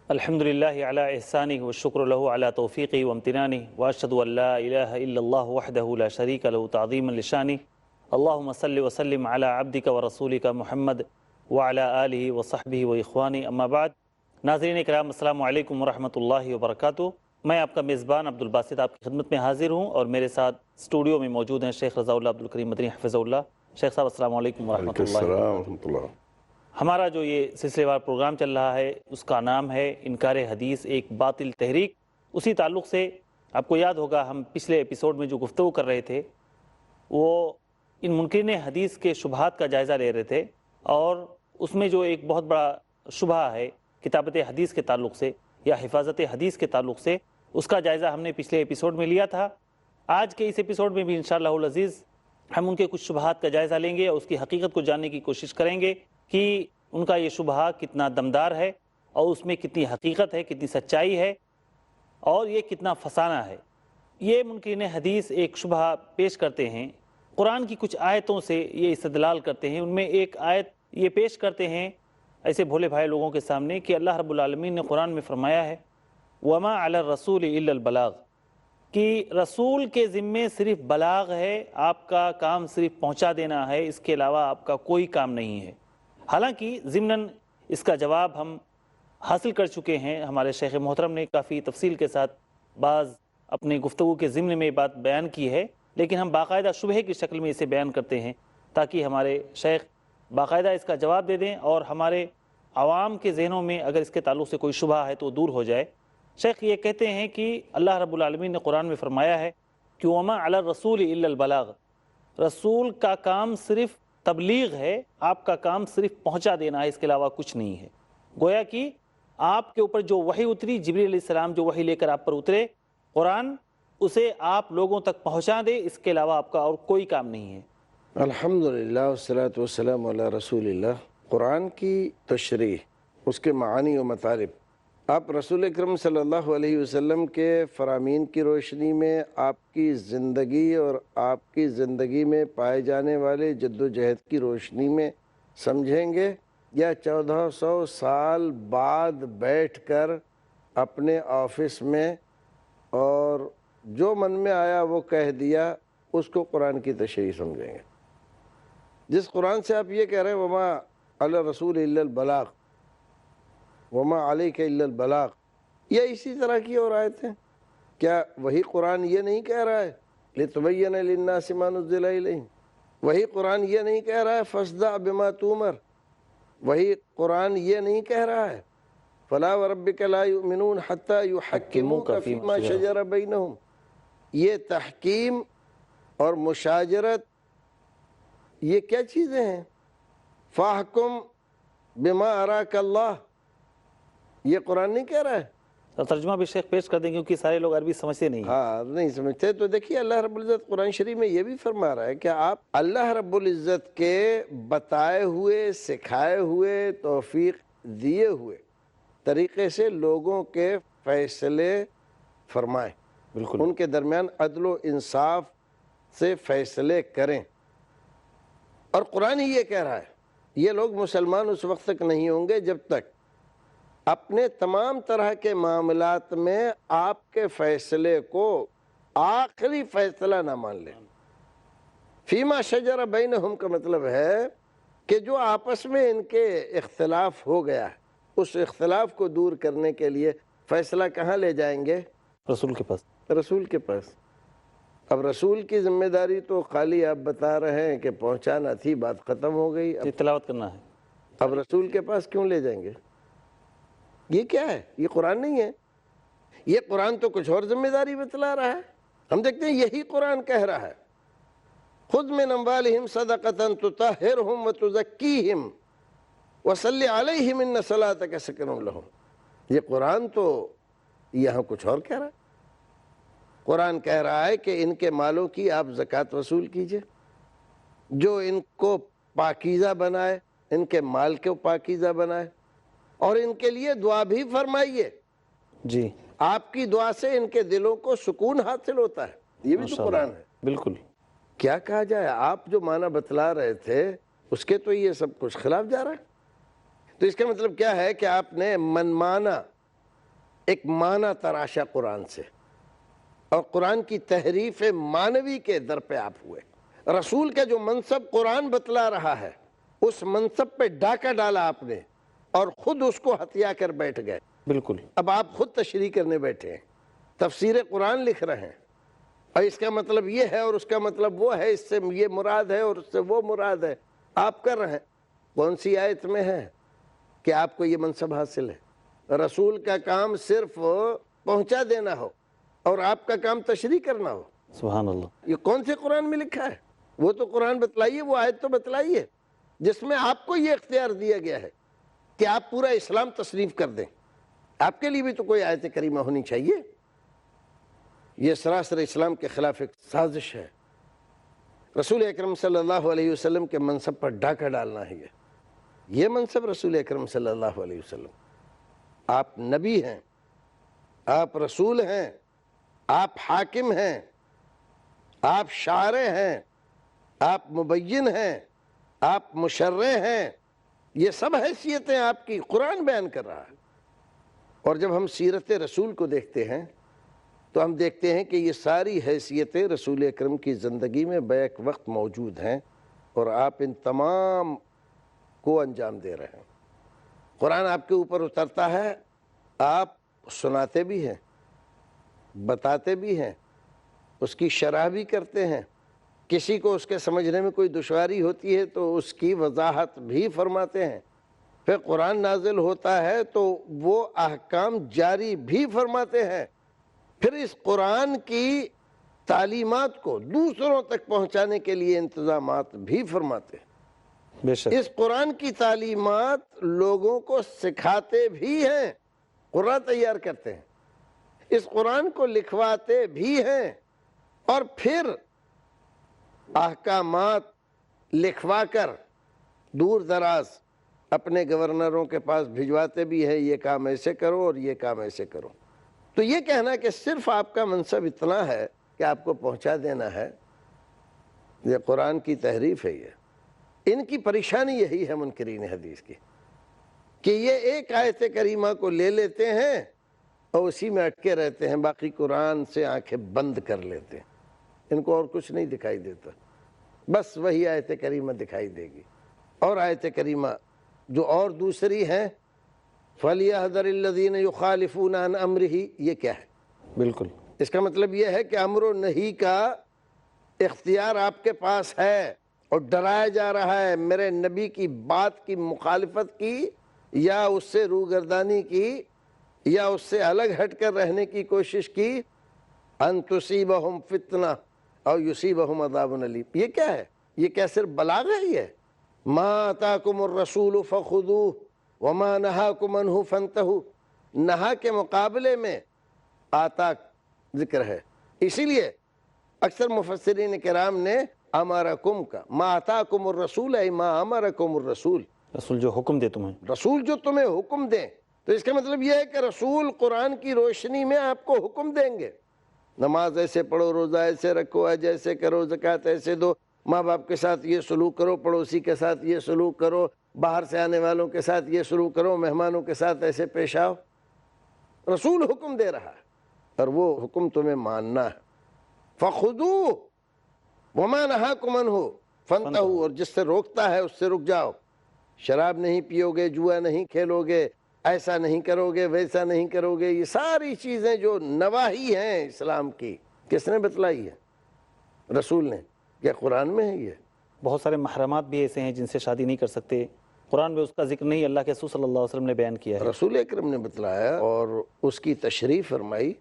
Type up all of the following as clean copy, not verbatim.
الحمدللہ علی احسانہ والشکر لہ علی توفیقہ وامتنانہ واشہد ان لا الہ الا اللہ وحدہ لا شریک لہ تعظیما لشانہ اللہم صل وسلم علی عبدک ورسولک محمد وعلی آلہ وصحبہ واخوانہ اما بعد۔ ناظرین کرام السلام علیکم ورحمۃ اللہ وبرکاتہ۔ میں آپ کا میزبان عبدالباسط آپ کی خدمت میں حاضر ہوں اور میرے ساتھ اسٹوڈیو میں موجود ہیں شیخ رضا اللہ عبدالکریم مدنی حفظہ اللہ۔ شیخ صاحب السلام علیکم ورحمۃ اللہ وبرکاتہ۔ ہمارا جو یہ سلسلے وار پروگرام چل رہا ہے اس کا نام ہے انکار حدیث ایک باطل تحریک۔ اسی تعلق سے آپ کو یاد ہوگا ہم پچھلے ایپیسوڈ میں جو گفتگو کر رہے تھے وہ ان منکرین حدیث کے شبہات کا جائزہ لے رہے تھے، اور اس میں جو ایک بہت بڑا شبہ ہے کتابت حدیث کے تعلق سے یا حفاظت حدیث کے تعلق سے، اس کا جائزہ ہم نے پچھلے ایپیسوڈ میں لیا تھا۔ آج کے اس ایپیسوڈ میں بھی انشاءاللہ العزیز ہم ان کے کچھ شبہات کا جائزہ لیں گے اور اس کی حقیقت کو جاننے کی کوشش کریں گے کہ ان کا یہ شبہ کتنا دمدار ہے اور اس میں کتنی حقیقت ہے، کتنی سچائی ہے اور یہ کتنا فسانہ ہے۔ یہ منکرین حدیث ایک شبہ پیش کرتے ہیں، قرآن کی کچھ آیتوں سے یہ استدلال کرتے ہیں۔ ان میں ایک آیت یہ پیش کرتے ہیں ایسے بھولے بھائے لوگوں کے سامنے کہ اللہ رب العالمین نے قرآن میں فرمایا ہے وَمَا عَلَى الرَّسُولِ إِلَّا الْبَلَاغُ، کہ رسول کے ذمے صرف بلاغ ہے، آپ کا کام صرف پہنچا دینا ہے، اس کے علاوہ آپ کا کوئی کام نہیں ہے۔ حالانکہ ضمناً اس کا جواب ہم حاصل کر چکے ہیں، ہمارے شیخ محترم نے کافی تفصیل کے ساتھ بعض اپنے گفتگو کے ضمن میں بات بیان کی ہے، لیکن ہم باقاعدہ شبہے کی شکل میں اسے بیان کرتے ہیں تاکہ ہمارے شیخ باقاعدہ اس کا جواب دے دیں اور ہمارے عوام کے ذہنوں میں اگر اس کے تعلق سے کوئی شبہ ہے تو دور ہو جائے۔ شیخ یہ کہتے ہیں کہ اللہ رب العالمین نے قرآن میں فرمایا ہے کہ وَمَا عَلَى الرَّسُولِ إِلَّا الْبَلَاغُ، رسول کا کام صرف تبلیغ ہے، آپ کا کام صرف پہنچا دینا ہے، اس کے علاوہ کچھ نہیں ہے۔ گویا کہ آپ کے اوپر جو وحی اتری، جبریل علیہ السلام جو وحی لے کر آپ پر اترے، قرآن اسے آپ لوگوں تک پہنچا دے، اس کے علاوہ آپ کا اور کوئی کام نہیں ہے۔ الحمدللہ والصلاة والسلام علی رسول اللہ۔ قرآن کی تشریح، اس کے معانی و مطالب، آپ رسول اکرم صلی اللہ علیہ وسلم کے فرامین کی روشنی میں، آپ کی زندگی اور آپ کی زندگی میں پائے جانے والے جد و جہد کی روشنی میں سمجھیں گے، یا 1400 سال بعد بیٹھ کر اپنے آفس میں اور جو من میں آیا وہ کہہ دیا، اس کو قرآن کی تشریح سمجھیں گے؟ جس قرآن سے آپ یہ کہہ رہے ہیں وما علی الرسول الا البلاغ، وما علیک الا البلاغ، یہ اسی طرح کی اور آیتیں، کیا وہی قرآن یہ نہیں کہہ رہا ہے لتبین للناس ما نزل الیہم؟ وہی قرآن یہ نہیں کہہ رہا ہے فاصدع بما تؤمر؟ وہی قرآن یہ نہیں کہہ رہا ہے فلا وربک لا یؤمنون حتی یحکموک فیما شجر بینہم؟ یہ تحکیم اور مشاجرت یہ کیا چیزیں ہیں؟ فاحکم بما اراک اللہ، یہ قرآن نہیں کہہ رہا ہے؟ تو ترجمہ بھی شیخ پیش کر دیں کیونکہ سارے لوگ عربی سمجھتے نہیں ہیں۔ ہاں نہیں سمجھتے، تو دیکھیے اللہ رب العزت قرآن شریف میں یہ بھی فرما رہا ہے کہ آپ اللہ رب العزت کے بتائے ہوئے، سکھائے ہوئے، توفیق دیے ہوئے طریقے سے لوگوں کے فیصلے فرمائیں، بالکل ان کے درمیان عدل و انصاف سے فیصلے کریں۔ اور قرآن ہی یہ کہہ رہا ہے، یہ لوگ مسلمان اس وقت تک نہیں ہوں گے جب تک اپنے تمام طرح کے معاملات میں آپ کے فیصلے کو آخری فیصلہ نہ مان لیں۔ فیما شجر بینہم کا مطلب ہے کہ جو آپس میں ان کے اختلاف ہو گیا ہے، اس اختلاف کو دور کرنے کے لیے فیصلہ کہاں لے جائیں گے؟ رسول کے پاس۔ رسول کے پاس۔ اب رسول کی ذمہ داری تو خالی آپ بتا رہے ہیں کہ پہنچانا تھی، بات ختم ہو گئی، اب تلاوت کرنا ہے۔ اب رسول کے پاس کیوں لے جائیں گے؟ یہ کیا ہے؟ یہ قرآن نہیں ہے، یہ قرآن تو کچھ اور ذمہ داری بتلا رہا ہے۔ ہم دیکھتے ہیں یہی قرآن کہہ رہا ہے خذ من اموالہم صدقۃ تطہرہم وتزکیہم وصلی علیہم ان صلاتک سکن لہم۔ یہ قرآن تو یہاں کچھ اور کہہ رہا ہے۔ قرآن کہہ رہا ہے کہ ان کے مالوں کی آپ زکوٰۃ وصول کیجئے، جو ان کو پاکیزہ بنائے، ان کے مال کو پاکیزہ بنائے، اور ان کے لیے دعا بھی فرمائیے۔ جی آپ کی دعا سے ان کے دلوں کو سکون حاصل ہوتا ہے۔ یہ بھی تو قرآن ہے۔ بالکل، کیا کہا جائے، آپ جو معنی بتلا رہے تھے اس کے تو یہ سب کچھ خلاف جا رہا ہے۔ تو اس کا مطلب کیا ہے کہ آپ نے منمانا ایک معنی تراشا قرآن سے، اور قرآن کی تحریف معنوی کے در پہ آپ ہوئے۔ رسول کا جو منصب قرآن بتلا رہا ہے اس منصب پہ ڈاکہ ڈالا آپ نے، اور خود اس کو ہتھیا کر بیٹھ گئے۔ بالکل، اب آپ خود تشریح کرنے بیٹھے ہیں، تفسیر قرآن لکھ رہے ہیں، اور اس کا مطلب یہ ہے اور اس کا مطلب وہ ہے، اس سے یہ مراد ہے اور اس سے وہ مراد ہے، آپ کر رہے ہیں۔ کون سی آیت میں ہے کہ آپ کو یہ منصب حاصل ہے؟ رسول کا کام صرف پہنچا دینا ہو اور آپ کا کام تشریح کرنا ہو۔ سبحان اللہ۔ یہ کون سے قرآن میں لکھا ہے؟ وہ تو قرآن بتلائیے، وہ آیت تو بتلائیے جس میں آپ کو یہ اختیار دیا گیا ہے کہ آپ پورا اسلام تصنیف کر دیں۔ آپ کے لیے بھی تو کوئی آیت کریمہ ہونی چاہیے۔ یہ سراسر اسلام کے خلاف ایک سازش ہے۔ رسول اکرم صلی اللہ علیہ وسلم کے منصب پر ڈاکہ ڈالنا ہے یہ منصب رسول اکرم صلی اللہ علیہ وسلم۔ آپ نبی ہیں، آپ رسول ہیں، آپ حاکم ہیں، آپ شارع ہیں، آپ مبین ہیں، آپ مشرع ہیں، یہ سب حیثیتیں آپ کی قرآن بیان کر رہا ہے۔ اور جب ہم سیرت رسول کو دیکھتے ہیں تو ہم دیکھتے ہیں کہ یہ ساری حیثیتیں رسول اکرم کی زندگی میں بیک وقت موجود ہیں، اور آپ ان تمام کو انجام دے رہے ہیں۔ قرآن آپ کے اوپر اترتا ہے، آپ سناتے بھی ہیں، بتاتے بھی ہیں، اس کی شرح بھی کرتے ہیں۔ کسی کو اس کے سمجھنے میں کوئی دشواری ہوتی ہے تو اس کی وضاحت بھی فرماتے ہیں۔ پھر قرآن نازل ہوتا ہے تو وہ احکام جاری بھی فرماتے ہیں۔ پھر اس قرآن کی تعلیمات کو دوسروں تک پہنچانے کے لیے انتظامات بھی فرماتے ہیں۔ بے شک، اس قرآن کی تعلیمات لوگوں کو سکھاتے بھی ہیں، قرآن تیار کرتے ہیں، اس قرآن کو لکھواتے بھی ہیں، اور پھر احکامات لکھوا کر دور دراز اپنے گورنروں کے پاس بھجواتے بھی ہیں، یہ کام ایسے کرو اور یہ کام ایسے کرو۔ تو یہ کہنا کہ صرف آپ کا منصب اتنا ہے کہ آپ کو پہنچا دینا ہے، یہ قرآن کی تحریف ہے۔ یہ ان کی پریشانی یہی ہے منکرین حدیث کی، کہ یہ ایک آیت کریمہ کو لے لیتے ہیں اور اسی میں اٹکے رہتے ہیں، باقی قرآن سے آنکھیں بند کر لیتے ہیں۔ ان کو اور کچھ نہیں دکھائی دیتا، بس وہی آیت کریمہ دکھائی دے گی۔ اور آیت کریمہ جو اور دوسری ہیں، فَلْيَحْذَرِ الَّذِينَ يُخَالِفُونَ عَنْ أَمْرِهِ، یہ کیا ہے؟ بالکل، اس کا مطلب یہ ہے کہ امر و نہی کا اختیار آپ کے پاس ہے، اور ڈرایا جا رہا ہے میرے نبی کی بات کی مخالفت کی، یا اس سے روگردانی کی، یا اس سے الگ ہٹ کر رہنے کی کوشش کی، ان تصیبہم فتنہ او یصیبہم عذاب علیم۔ یہ کیا ہے؟ یہ کیا صرف بلاغہ ہی ہے؟ ما آتاکم الرسول فخذوہ وما نہاکم عنہ فانتہوا، نہا کے مقابلے میں آتا ذکر ہے، اسی لیے اکثر مفسرین کرام نے امرکم کا، ما آتاکم الرسول ای ما امرکم الرسول، رسول جو حکم دے تمہیں، رسول جو تمہیں حکم دیں۔ تو اس کا مطلب یہ ہے کہ رسول قرآن کی روشنی میں آپ کو حکم دیں گے، نماز ایسے پڑھو، روزہ ایسے رکھو، حج ایسے کرو، زکوٰۃ ایسے دو، ماں باپ کے ساتھ یہ سلوک کرو، پڑوسی کے ساتھ یہ سلوک کرو، باہر سے آنے والوں کے ساتھ یہ سلوک کرو، مہمانوں کے ساتھ ایسے پیش آؤ۔ رسول حکم دے رہا ہے اور وہ حکم تمہیں ماننا ہے۔ فَخُذُوهُ وَمَا نَهَاكُمْ عَنْهُ فَانْتَهُوا، اور جس سے روکتا ہے اس سے رک جاؤ۔ شراب نہیں پیو گے، جوا نہیں کھیلو گے، ایسا نہیں کرو گے، ویسا نہیں کرو گے، یہ ساری چیزیں جو نواہی ہیں اسلام کی، کس نے بتلائی ہے؟ رسول نے۔ کیا قرآن میں ہے یہ؟ بہت سارے محرمات بھی ایسے ہیں جن سے شادی نہیں کر سکتے، قرآن میں اس کا ذکر نہیں اللہ کے رسول صلی اللہ علیہ وسلم نے بیان کیا ہے۔ رسول اکرم نے بتلایا اور اس کی تشریح فرمائی،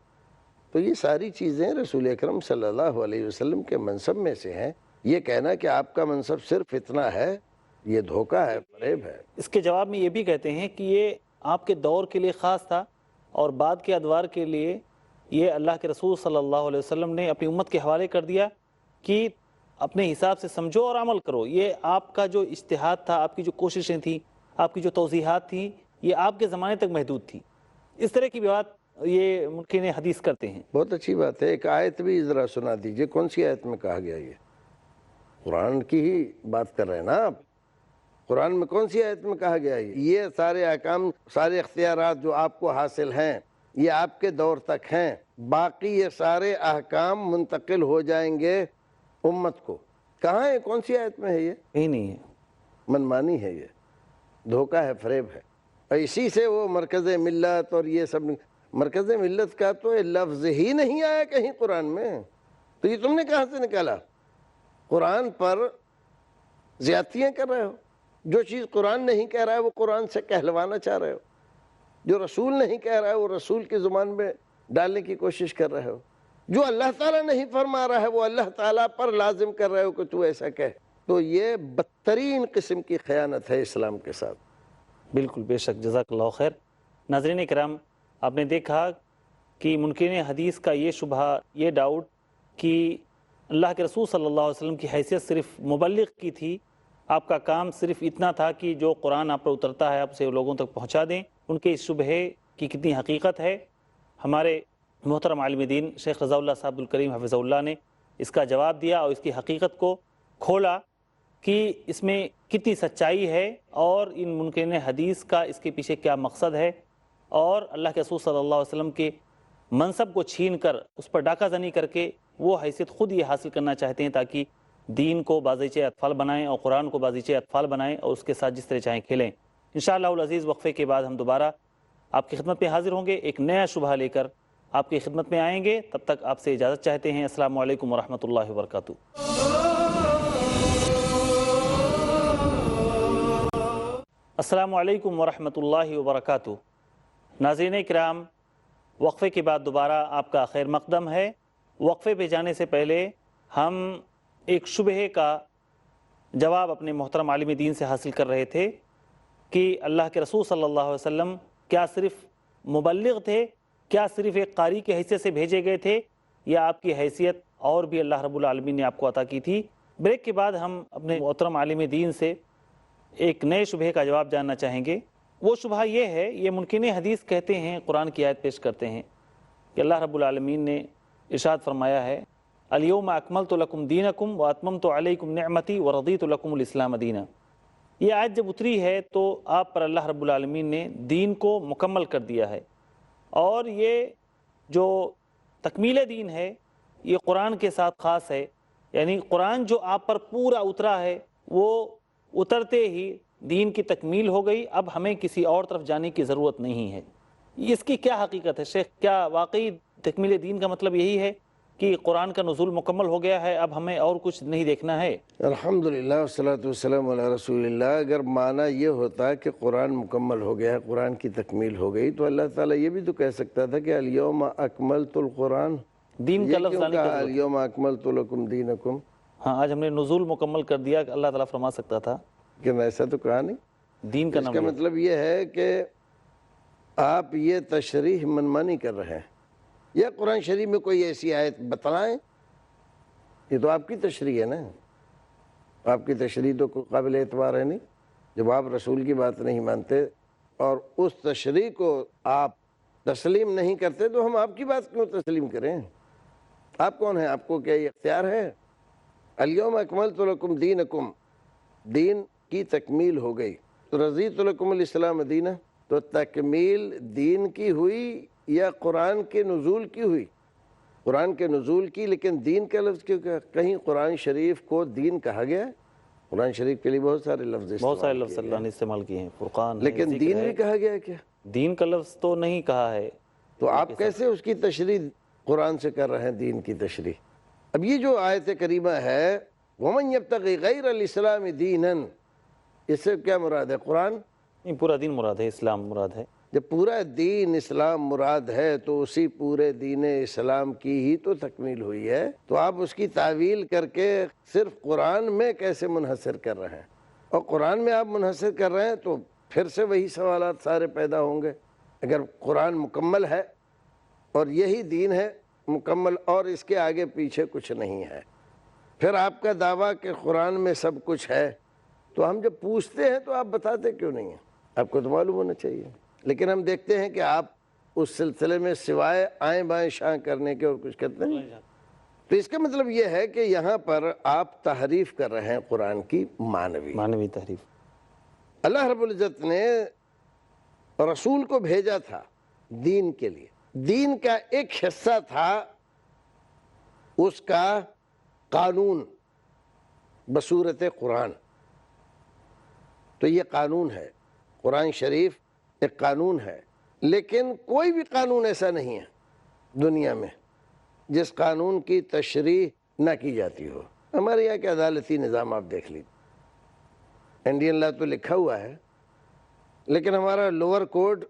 تو یہ ساری چیزیں رسول اکرم صلی اللہ علیہ وسلم کے منصب میں سے ہیں۔ یہ کہنا کہ آپ کا منصب صرف اتنا ہے، یہ دھوکہ ہے، فریب ہے۔ اس کے جواب میں یہ بھی کہتے ہیں کہ یہ آپ کے دور کے لیے خاص تھا اور بعد کے ادوار کے لیے یہ اللہ کے رسول صلی اللہ علیہ وسلم نے اپنی امت کے حوالے کر دیا کہ اپنے حساب سے سمجھو اور عمل کرو۔ یہ آپ کا جو اجتہاد تھا، آپ کی جو کوششیں تھیں، آپ کی جو توضیحات تھیں، یہ آپ کے زمانے تک محدود تھی۔ اس طرح کی بات یہ منکرین حدیث کرتے ہیں۔ بہت اچھی بات ہے، ایک آیت بھی ذرا سنا دیجئے، کون سی آیت میں کہا گیا؟ یہ قرآن کی ہی بات کر رہے ہیں نا آپ؟ قرآن میں کون سی آیت میں کہا گیا ہے یہ سارے احکام، سارے اختیارات جو آپ کو حاصل ہیں یہ آپ کے دور تک ہیں، باقی یہ سارے احکام منتقل ہو جائیں گے امت کو؟ کہاں ہے؟ کون سی آیت میں ہے یہ؟ کہیں نہیں ہے۔ منمانی ہے، یہ دھوکہ ہے، فریب ہے۔ اور اسی سے وہ مرکز ملت اور یہ سب، مرکز ملت کا تو یہ لفظ ہی نہیں آیا کہیں قرآن میں، تو یہ تم نے کہاں سے نکالا؟ قرآن پر زیادتیاں کر رہے ہو، جو چیز قرآن نہیں کہہ رہا ہے وہ قرآن سے کہلوانا چاہ رہے ہو، جو رسول نہیں کہہ رہا ہے وہ رسول کی زبان میں ڈالنے کی کوشش کر رہے ہو، جو اللہ تعالیٰ نہیں فرما رہا ہے وہ اللہ تعالیٰ پر لازم کر رہے ہو کہ تو ایسا کہہ۔ تو یہ بدترین قسم کی خیانت ہے اسلام کے ساتھ۔ بالکل، بے شک، جزاک اللہ خیر۔ ناظرین کرام، آپ نے دیکھا کہ منکرین حدیث کا یہ شبہ، یہ ڈاؤٹ کہ اللہ کے رسول صلی اللہ علیہ وسلم کی حیثیت صرف مبلغ کی تھی، آپ کا کام صرف اتنا تھا کہ جو قرآن آپ پر اترتا ہے آپ اسے لوگوں تک پہنچا دیں۔ ان کے اس شبہے کی کتنی حقیقت ہے، ہمارے محترم عالم دین شیخ رضا اللہ صاحب الکریم حفظہ اللہ نے اس کا جواب دیا اور اس کی حقیقت کو کھولا کہ اس میں کتنی سچائی ہے اور ان منکرین حدیث کا اس کے پیچھے کیا مقصد ہے، اور اللہ کے رسول صلی اللہ علیہ وسلم کے منصب کو چھین کر اس پر ڈاکہ زنی کر کے وہ حیثیت خود یہ حاصل کرنا چاہتے ہیں تاکہ دین کو بازیچے اطفال بنائیں اور قرآن کو بازیچے اطفال بنائیں اور اس کے ساتھ جس طرح چاہیں کھیلیں۔ انشاءاللہ العزیز وقفے کے بعد ہم دوبارہ آپ کی خدمت میں حاضر ہوں گے، ایک نیا شبہ لے کر آپ کی خدمت میں آئیں گے۔ تب تک آپ سے اجازت چاہتے ہیں۔ السلام علیکم ورحمۃ اللہ وبرکاتہ۔ السلام علیکم ورحمۃ اللہ وبرکاتہ۔ ناظرین کرام، وقفے کے بعد دوبارہ آپ کا خیر مقدم ہے۔ وقفے پہ جانے سے پہلے ہم ایک شبہے کا جواب اپنے محترم عالم دین سے حاصل کر رہے تھے کہ اللہ کے رسول صلی اللہ علیہ وسلم کیا صرف مبلغ تھے، کیا صرف ایک قاری کی حیثیت سے بھیجے گئے تھے، یا آپ کی حیثیت اور بھی اللہ رب العالمین نے آپ کو عطا کی تھی؟ بریک کے بعد ہم اپنے محترم عالم دین سے ایک نئے شبہے کا جواب جاننا چاہیں گے۔ وہ شبہ یہ ہے، یہ منکرین حدیث کہتے ہیں، قرآن کی آیت پیش کرتے ہیں کہ اللہ رب العالمین نے ارشاد فرمایا ہے الیوم اکملت لکم دینکم واتممت علیکم نعمتی ورضیت لکم الاسلام دینا۔ یہ آیت جب اتری ہے تو آپ پر اللہ رب العالمین نے دین کو مکمل کر دیا ہے، اور یہ جو تکمیل دین ہے یہ قرآن کے ساتھ خاص ہے، یعنی قرآن جو آپ پر پورا اترا ہے وہ اترتے ہی دین کی تکمیل ہو گئی، اب ہمیں کسی اور طرف جانے کی ضرورت نہیں ہے۔ اس کی کیا حقیقت ہے شیخ؟ کیا واقعی تکمیل دین کا مطلب یہی ہے کہ قرآن کا نزول مکمل ہو گیا ہے، اب ہمیں اور کچھ نہیں دیکھنا ہے؟ الحمدللہ والصلاۃ والسلام علی رسول اللہ۔ اگر معنی یہ ہوتا کہ قرآن مکمل ہو گیا ہے، قرآن کی تکمیل ہو گئی، تو اللہ تعالیٰ یہ بھی تو کہہ سکتا تھا کہ الیوم اکملت القرآن، دین کا لفظ لانے کی ضرورت؟ الیوم اکملت لکم دینکم، ہاں آج ہم نے نزول مکمل کر دیا، کہ اللہ تعالیٰ فرما سکتا تھا کہ ایسا تو کہا نہیں۔ دین کا اس نام کا مطلب یہ ہے کہ آپ یہ تشریح منمانی کر رہے ہیں، یا قرآن شریف میں کوئی ایسی آیت بتلائیں، یہ تو آپ کی تشریح ہے نا، آپ کی تشریح تو قابل اعتبار ہے نہیں۔ جب آپ رسول کی بات نہیں مانتے اور اس تشریح کو آپ تسلیم نہیں کرتے تو ہم آپ کی بات کیوں تسلیم کریں؟ آپ کون ہیں؟ آپ کو کیا یہ اختیار ہے؟ الیوم اکملت لکم دینکم، دین کی تکمیل ہو گئی، تو رضیت لکم الاسلام دینا، تو تکمیل دین کی ہوئی یا قرآن کے نزول کی ہوئی؟ قرآن کے نزول کی، لیکن دین کا لفظ کیوں کہا؟ کہیں قرآن شریف کو دین کہا گیا ہے؟ قرآن شریف کے لیے بہت سارے لفظ اللہ نے استعمال کیے ہیں، فرقان ہے، لیکن ذکر دین ہے۔ بھی کہا گیا ہے کیا؟ دین کا لفظ تو نہیں کہا ہے، تو آپ کیسے اس کی تشریح قرآن سے کر رہے ہیں، دین کی تشریح؟ اب یہ جو آیت کریمہ ہے وَمَنْ يَبْتَغِ غَيْرَ الْإِسْلَامِ دِينًا، اس سے کیا مراد ہے؟ قرآن؟ نہیں، پورا دین مراد ہے، اسلام مراد ہے۔ جب پورا دین اسلام مراد ہے تو اسی پورے دین اسلام کی ہی تو تکمیل ہوئی ہے، تو آپ اس کی تعویل کر کے صرف قرآن میں کیسے منحصر کر رہے ہیں؟ اور قرآن میں آپ منحصر کر رہے ہیں تو پھر سے وہی سوالات سارے پیدا ہوں گے۔ اگر قرآن مکمل ہے اور یہی دین ہے مکمل اور اس کے آگے پیچھے کچھ نہیں ہے، پھر آپ کا دعویٰ کہ قرآن میں سب کچھ ہے، تو ہم جب پوچھتے ہیں تو آپ بتاتے کیوں نہیں ہیں؟ آپ کو تو معلوم ہونا چاہیے۔ لیکن ہم دیکھتے ہیں کہ آپ اس سلسلے میں سوائے آئیں بائیں شاں کرنے کے اور کچھ کرتے ہیں۔ تو اس کا مطلب یہ ہے کہ یہاں پر آپ تحریف کر رہے ہیں قرآن کی معنوی تحریف۔ اللہ رب العزت نے رسول کو بھیجا تھا دین کے لیے، دین کا ایک حصہ تھا اس کا قانون بصورت قرآن۔ تو یہ قانون ہے، قرآن شریف ایک قانون ہے، لیکن کوئی بھی قانون ایسا نہیں ہے دنیا میں جس قانون کی تشریح نہ کی جاتی ہو۔ ہمارے یہاں کے عدالتی نظام آپ دیکھ لیجیے، انڈین لا تو لکھا ہوا ہے، لیکن ہمارا لوور کورٹ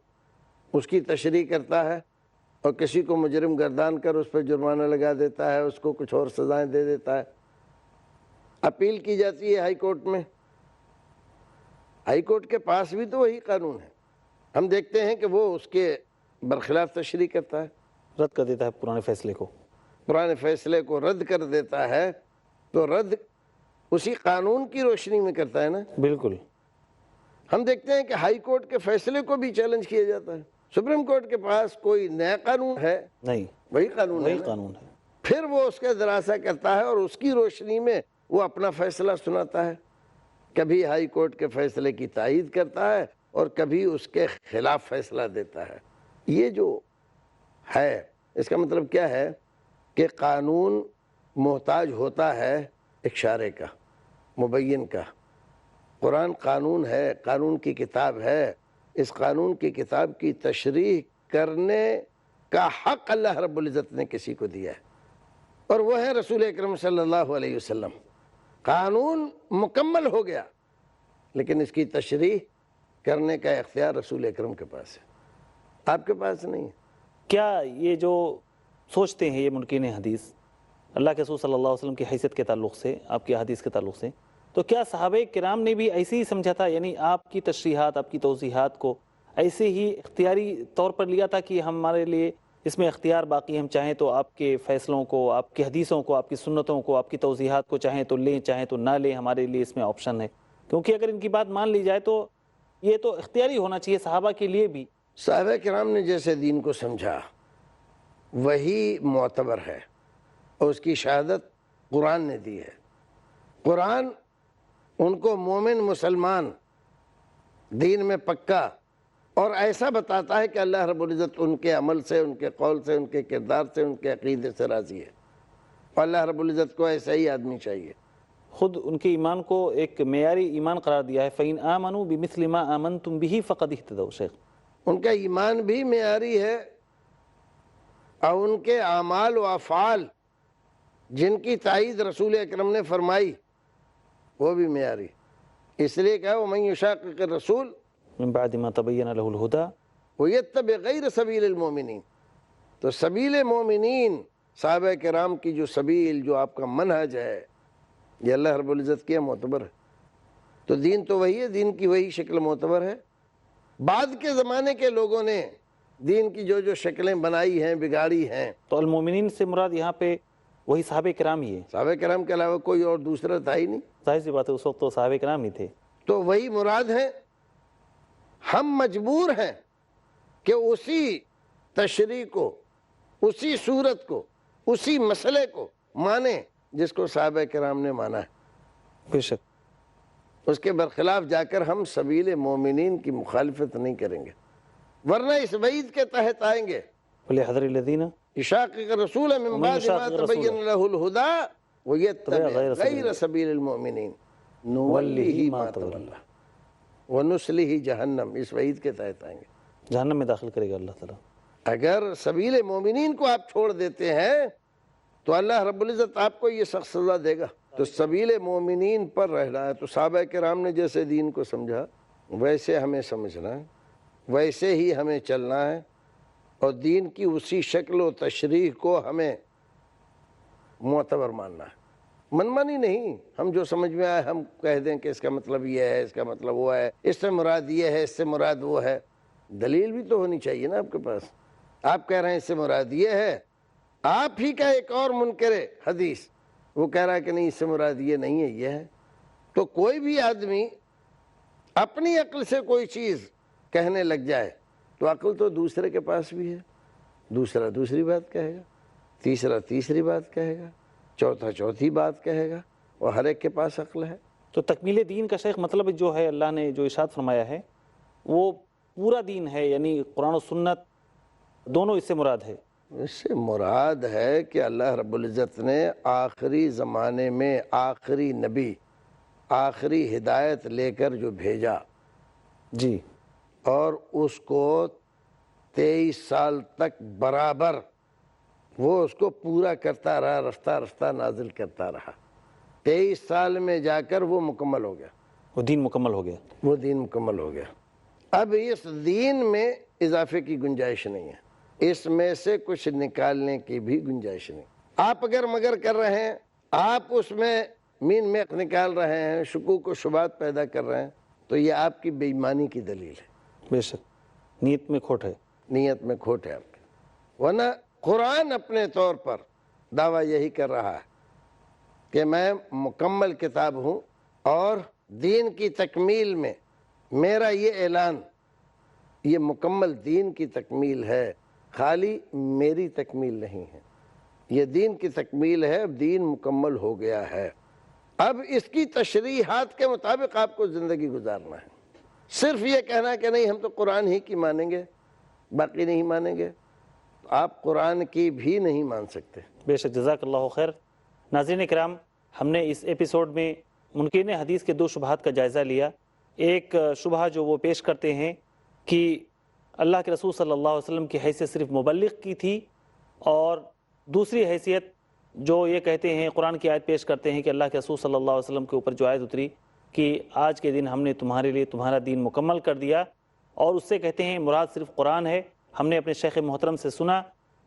اس کی تشریح کرتا ہے اور کسی کو مجرم گردان کر اس پہ جرمانہ لگا دیتا ہے، اس کو کچھ اور سزائیں دے دیتا ہے۔ اپیل کی جاتی ہے ہائی کورٹ میں، ہائی کورٹ کے پاس بھی تو وہی قانون ہے، ہم دیکھتے ہیں کہ وہ اس کے برخلاف تشریح کرتا ہے، رد کر دیتا ہے پرانے فیصلے کو، پرانے فیصلے کو رد کر دیتا ہے۔ تو رد اسی قانون کی روشنی میں کرتا ہے نا۔ بالکل۔ ہم دیکھتے ہیں کہ ہائی کورٹ کے فیصلے کو بھی چیلنج کیا جاتا ہے، سپریم کورٹ کے پاس کوئی نیا قانون ہے نہیں، وہی قانون ہے، پھر وہ اس کا دراسہ کرتا ہے اور اس کی روشنی میں وہ اپنا فیصلہ سناتا ہے، کبھی ہائی کورٹ کے فیصلے کی تائید کرتا ہے اور کبھی اس کے خلاف فیصلہ دیتا ہے۔ یہ جو ہے اس کا مطلب کیا ہے کہ قانون محتاج ہوتا ہے ایک شارع کا، مبین کا۔ قرآن قانون ہے، قانون کی کتاب ہے، اس قانون کی کتاب کی تشریح کرنے کا حق اللہ رب العزت نے کسی کو دیا ہے، اور وہ ہے رسول اکرم صلی اللہ علیہ وسلم۔ قانون مکمل ہو گیا لیکن اس کی تشریح کرنے کا اختیار رسول اکرم کے پاس ہے، آپ کے پاس نہیں ہے۔ کیا یہ جو سوچتے ہیں یہ منکرین حدیث اللہ کے رسول صلی اللہ علیہ وسلم کی حیثیت کے تعلق سے، آپ کی حدیث کے تعلق سے، تو کیا صحابہ کرام نے بھی ایسے ہی سمجھا تھا؟ یعنی آپ کی تشریحات، آپ کی توضیحات کو ایسے ہی اختیاری طور پر لیا تھا کہ ہمارے لیے اس میں اختیار باقی، ہم چاہیں تو آپ کے فیصلوں کو، آپ کی حدیثوں کو، آپ کی سنتوں کو، آپ کی توضیحات کو چاہیں تو لیں، چاہیں تو نہ لیں، ہمارے لیے اس میں آپشن ہے؟ کیونکہ اگر ان کی بات مان لی جائے تو یہ تو اختیاری ہونا چاہیے صحابہ کے لیے بھی۔ صحابہ کرام نے جیسے دین کو سمجھا وہی معتبر ہے، اور اس کی شہادت قرآن نے دی ہے۔ قرآن ان کو مومن مسلمان دین میں پکا اور ایسا بتاتا ہے کہ اللہ رب العزت ان کے عمل سے، ان کے قول سے، ان کے کردار سے، ان کے عقیدے سے راضی ہے، اور اللہ رب العزت کو ایسا ہی آدمی چاہیے۔ خود ان کے ایمان کو ایک معیاری ایمان قرار دیا ہے، فَإِنْ آمَنُوا بِمِثْلِ مَا آمَنْتُمْ بِهِ فَقَدِ اهْتَدَوْا۔ شیخ ان کا ایمان بھی معیاری ہے اور ان کے اعمال و افعال جن کی تائید رسول اکرم نے فرمائی وہ بھی معیاری، اس لیے کہا وَمَنْ يُشَاقِقِ الرَّسُولَ من بعد ما تبین له الهدى وَيَتَّبِعْ غَيْرَ سَبِيلِ الْمُؤْمِنِينَ۔ تو سبیل مومنین، صحابہ کرام کی جو سبیل، جو آپ کا منہج ہے، یہ اللہ رب العزت کیا معتبر ہے۔ تو دین تو وہی ہے، دین کی وہی شکل معتبر ہے۔ بعد کے زمانے کے لوگوں نے دین کی جو شکلیں بنائی ہیں، بگاڑی ہیں۔ تو المومنین سے مراد یہاں پہ وہی صحابہ کرام ہی ہے، صحابہ کرام کے علاوہ کوئی اور دوسرا تھا ہی نہیں، ظاہر سی بات ہے اس وقت تو صحابہ کرام ہی تھے۔ تو وہی مراد ہے۔ ہم مجبور ہیں کہ اسی تشریح کو، اسی صورت کو، اسی مسئلے کو مانیں جس کو صحابہ کرام نے مانا ہے۔ بے شک اس کے برخلاف جا کر ہم سبیل مومنین کی مخالفت نہیں کریں گے، ورنہ اس وعید کے تحت آئیں گے، وَلْيَحْذَرِ الَّذِينَ يُشَاقِقُ الرَّسُولَ مِن بَعْدِ مَا تَبَيَّنَ لَهُ الْهُدَىٰ وَيَتَّبِعْ غَيْرَ سَبِيلِ الْمُؤْمِنِينَ نُوَلِّهِ مَا تَوَلَّىٰ وَنُصْلِهِ جَهَنَّمَ۔ اس وعید کے تحت آئیں گے، جہنم میں داخل کرے گا اللہ تعالیٰ۔ اگر سبیل مومنین کو آپ چھوڑ دیتے ہیں تو اللہ رب العزت آپ کو یہ سخت سزا دے گا۔ تو سبیل مومنین پر رہنا ہے. تو صحابہ کرام نے جیسے دین کو سمجھا ویسے ہمیں سمجھنا ہے, ویسے ہی ہمیں چلنا ہے, اور دین کی اسی شکل و تشریح کو ہمیں معتبر ماننا ہے. منمانی نہیں, ہم جو سمجھ میں آئے ہم کہہ دیں کہ اس کا مطلب یہ ہے, اس کا مطلب وہ ہے, اس سے مراد یہ ہے, اس سے مراد وہ ہے. دلیل بھی تو ہونی چاہیے نا آپ کے پاس. آپ کہہ رہے ہیں اس سے مراد یہ ہے, آپ ہی کا ایک اور منکر حدیث وہ کہہ رہا ہے کہ نہیں اس سے مراد یہ نہیں ہے, یہ ہے. تو کوئی بھی آدمی اپنی عقل سے کوئی چیز کہنے لگ جائے تو عقل تو دوسرے کے پاس بھی ہے, دوسرا دوسری بات کہے گا, تیسرا تیسری بات کہے گا, چوتھا چوتھی بات کہے گا, اور ہر ایک کے پاس عقل ہے. تو تکمیل دین کا شیخ مطلب جو ہے اللہ نے جو ارشاد فرمایا ہے وہ پورا دین ہے, یعنی قرآن و سنت دونوں اس سے مراد ہے. اس سے مراد ہے کہ اللہ رب العزت نے آخری زمانے میں آخری نبی, آخری ہدایت لے کر جو بھیجا جی, اور اس کو 23 سال تک برابر وہ اس کو پورا کرتا رہا, رفتہ رفتہ نازل کرتا رہا. 23 سال میں جا کر وہ مکمل ہو گیا, وہ دین مکمل ہو گیا. وہ دین مکمل ہو گیا. اب اس دین میں اضافے کی گنجائش نہیں ہے, اس میں سے کچھ نکالنے کی بھی گنجائش نہیں. آپ اگر مگر کر رہے ہیں, آپ اس میں مین میخ نکال رہے ہیں, شکوک و شبہات پیدا کر رہے ہیں, تو یہ آپ کی بے ایمانی کی دلیل ہے. بے شک نیت میں کھوٹ ہے, نیت میں کھوٹ ہے آپ کی. ورنہ قرآن اپنے طور پر دعویٰ یہی کر رہا ہے کہ میں مکمل کتاب ہوں, اور دین کی تکمیل میں میرا یہ اعلان یہ مکمل دین کی تکمیل ہے, خالی میری تکمیل نہیں ہے. یہ دین کی تکمیل ہے, اب دین مکمل ہو گیا ہے. اب اس کی تشریحات کے مطابق آپ کو زندگی گزارنا ہے. صرف یہ کہنا کہ نہیں ہم تو قرآن ہی کی مانیں گے, باقی نہیں مانیں گے, آپ قرآن کی بھی نہیں مان سکتے. بے شک. جزاک اللہ خیر. ناظرین کرام, ہم نے اس ایپیسوڈ میں منکرین حدیث کے 2 شبہات کا جائزہ لیا. ایک شبہ جو وہ پیش کرتے ہیں کہ اللہ کے رسول صلی اللہ علیہ وسلم کی حیثیت صرف مبلغ کی تھی, اور دوسری حیثیت جو یہ کہتے ہیں, قرآن کی آیت پیش کرتے ہیں کہ اللہ کے رسول صلی اللہ علیہ وسلم کے اوپر جو آیت اتری کہ آج کے دن ہم نے تمہارے لیے تمہارا دین مکمل کر دیا, اور اس سے کہتے ہیں مراد صرف قرآن ہے. ہم نے اپنے شیخ محترم سے سنا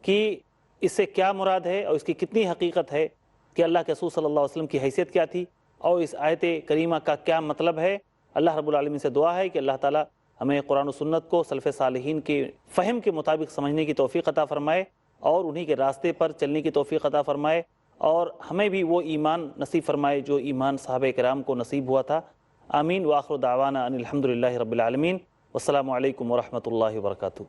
کہ اس سے کیا مراد ہے اور اس کی کتنی حقیقت ہے, کہ اللہ کے رسول صلی اللہ علیہ وسلم کی حیثیت کیا تھی, اور اس آیت کریمہ کا کیا مطلب ہے. اللہ رب العالمین سے دعا ہے کہ اللہ تعالیٰ ہمیں قرآن و سنت کو سلف صالحین کے فہم کے مطابق سمجھنے کی توفیق عطا فرمائے, اور انہی کے راستے پر چلنے کی توفیق عطا فرمائے, اور ہمیں بھی وہ ایمان نصیب فرمائے جو ایمان صحابہ کرام کو نصیب ہوا تھا. آمین. وآخر دعوانا ان الحمد للہ رب العالمین. والسلام علیکم ورحمۃ اللہ وبرکاتہ.